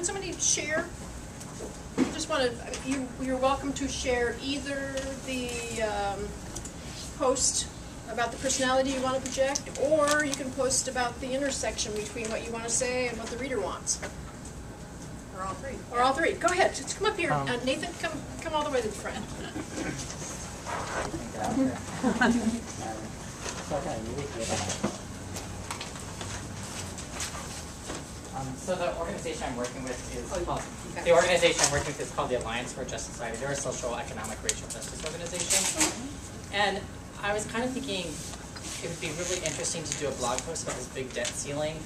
Can somebody share? Just want to, you're welcome to share either the post about the personality you want to project, or you can post about the intersection between what you want to say and what the reader wants. Or all three. Or all three. Go ahead. Just come up here. Nathan, come all the way to the front. So the organization I'm working with is called the Alliance for a Just Society. They're a social, economic, racial justice organization. And I was kind of thinking it would be really interesting to do a blog post about this big debt ceiling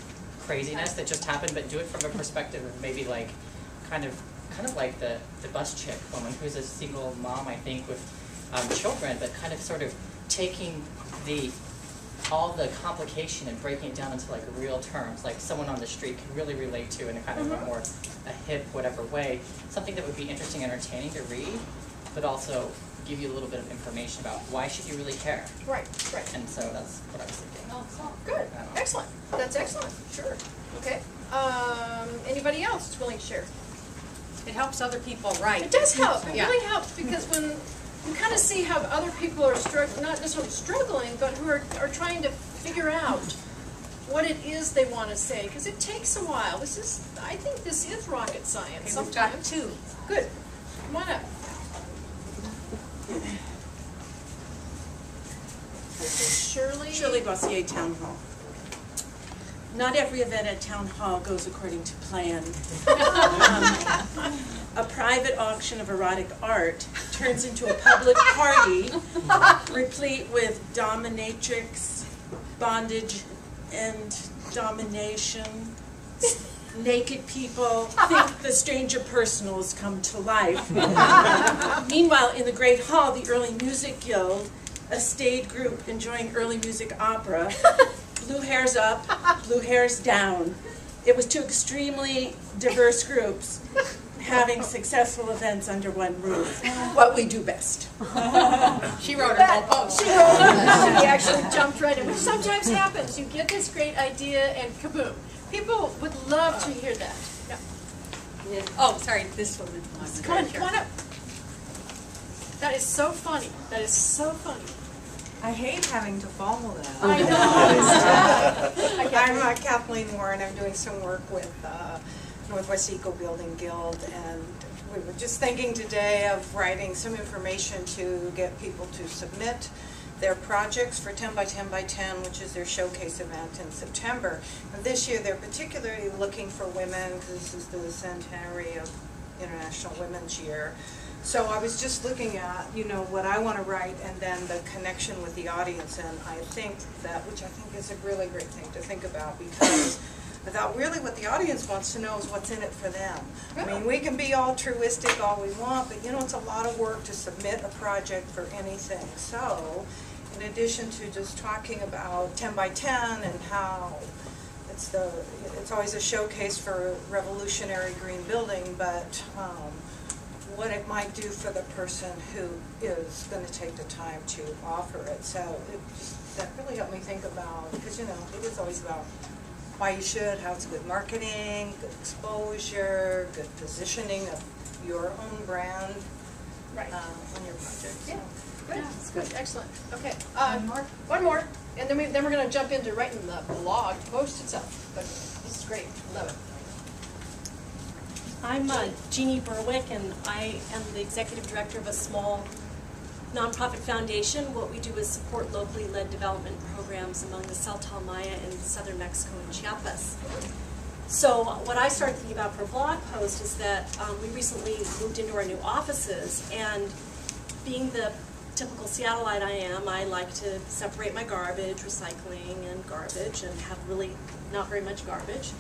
craziness that just happened, but do it from a perspective of maybe like kind of like the bus chick woman who's a single mom, I think, with children, but kind of sort of taking all the complication and breaking it down into like real terms, like someone on the street can really relate to in a kind of a more hip, whatever way. Something that would be interesting, entertaining to read, but also give you a little bit of information about why should you really care. Right. And so that's what I was thinking. Oh, good. Excellent. That's excellent. Sure. Okay. Anybody else that's willing to share? It helps other people write. It does help. It really helps, because when you kind of see how other people are struggling, not necessarily struggling, but who are trying to figure out what it is they want to say, because it takes a while. I think this is rocket science. We've got two. Good. Come on up. This is Shirley. Shirley Bossier, Town Hall. Not every event at Town Hall goes according to plan. A private auction of erotic art turns into a public party replete with dominatrix, bondage, and domination. Naked people think the Stranger Personals come to life. Meanwhile, in the Great Hall, the Early Music Guild, a staid group enjoying early music opera, blue hairs up, blue hairs down. It was two extremely diverse groups having successful events under one roof. What we do best. She wrote her whole post. She wrote it. She actually jumped right in, which sometimes happens. You get this great idea and kaboom. People would love to hear that. Yeah. Oh, sorry, this one. Come on up. That is so funny. That is so funny. I hate having to follow that. I know. I'm Kathleen Warren. I'm doing some work with Northwest Eco Building Guild, and we were just thinking today of writing some information to get people to submit their projects for 10 by 10 by 10, which is their showcase event in September. And this year they're particularly looking for women, because this is the centenary of International Women's Year. So I was just looking at, what I want to write, and then the connection with the audience, and I think that, which I think is a really great thing to think about, because I thought really what the audience wants to know is what's in it for them. I mean, we can be altruistic all we want, but it's a lot of work to submit a project for anything. So in addition to just talking about 10 by 10 and how it's always a showcase for revolutionary green building, but what it might do for the person who is going to take the time to offer it. So that really helped me think about, because it is always about why you should, how it's good marketing, good exposure, good positioning of your own brand on your project. Yeah, good. Yeah, that's good. Excellent. Okay. One more. And then we're going to jump into writing the blog post itself. But this is great. Love it. I'm Jeannie Berwick, and I am the executive director of a small nonprofit foundation. What we do is support locally led development programs among the Celtal Maya in southern Mexico and Chiapas. So what I started thinking about for a blog post is that we recently moved into our new offices, and being the typical Seattleite I am, I like to separate my garbage, recycling and garbage, and have really not very much garbage.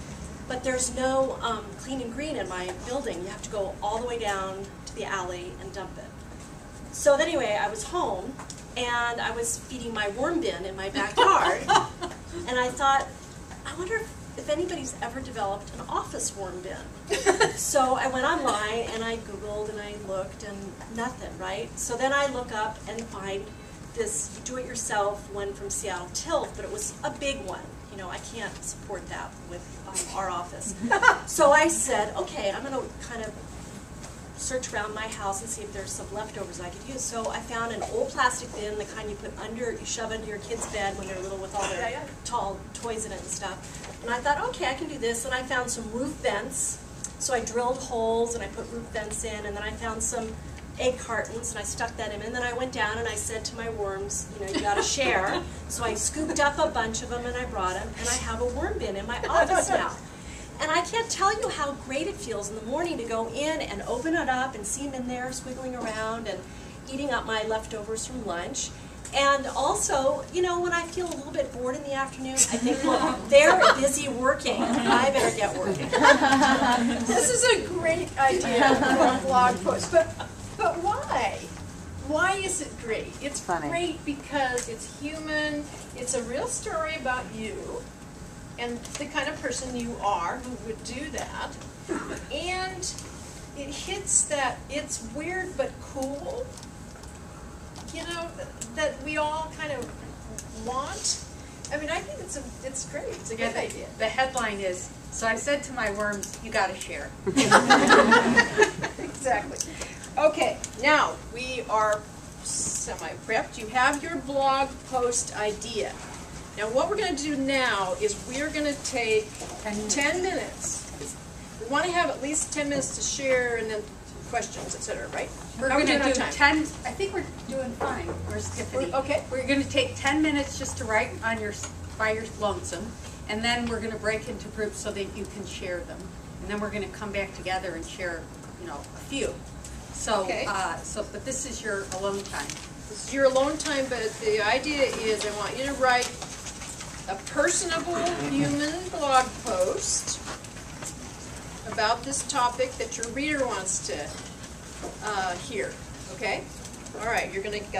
But there's no clean and green in my building. You have to go all the way down to the alley and dump it. So anyway, I was home, and I was feeding my worm bin in my backyard, and I thought, I wonder if anybody's ever developed an office worm bin. So I went online, and I Googled, and I looked, and nothing, right? So then I look up and find this do-it-yourself one from Seattle Tilth, but it was a big one, I can't support that with our office. So I said, okay, I'm going to kind of search around my house and see if there's some leftovers I could use. So I found an old plastic bin, the kind you put under, you shove under your kid's bed when they're little with all their tall toys in it and stuff. And I thought, okay, I can do this. And I found some roof vents. So I drilled holes and I put roof vents in, and then I found some egg cartons and I stuck that in. And then I went down and I said to my worms, you gotta share. So I scooped up a bunch of them and I brought them, and I have a worm bin in my office now. And I can't tell you how great it feels in the morning to go in and open it up and see them in there squiggling around and eating up my leftovers from lunch. And also, when I feel a little bit bored in the afternoon, I think, well, they're busy working. I better get working. This is a great idea for a blog post, but why? Why is it great? It's great because it's human. It's a real story about you and the kind of person you are who would do that. And it hits that it's weird but cool, that we all kind of want. I mean, I think it's great. It's a good idea. The headline is, so I said to my worms, you gotta share. Exactly. Okay, now we are semi-prepped. You have your blog post idea. Now what we're going to do now is we're going to take 10 minutes. We want to have at least 10 minutes to share and then questions, etc., right? We're going to do 10, I think we're doing fine. Where's Tiffany? Okay. We're going to take 10 minutes just to write on by your lonesome, and then we're going to break into groups so that you can share them. And then we're going to come back together and share, a few. So, Okay. But this is your alone time. This is your alone time, but the idea is I want you to write a personable human blog post about this topic that your reader wants to hear. Okay? All right, you're going to get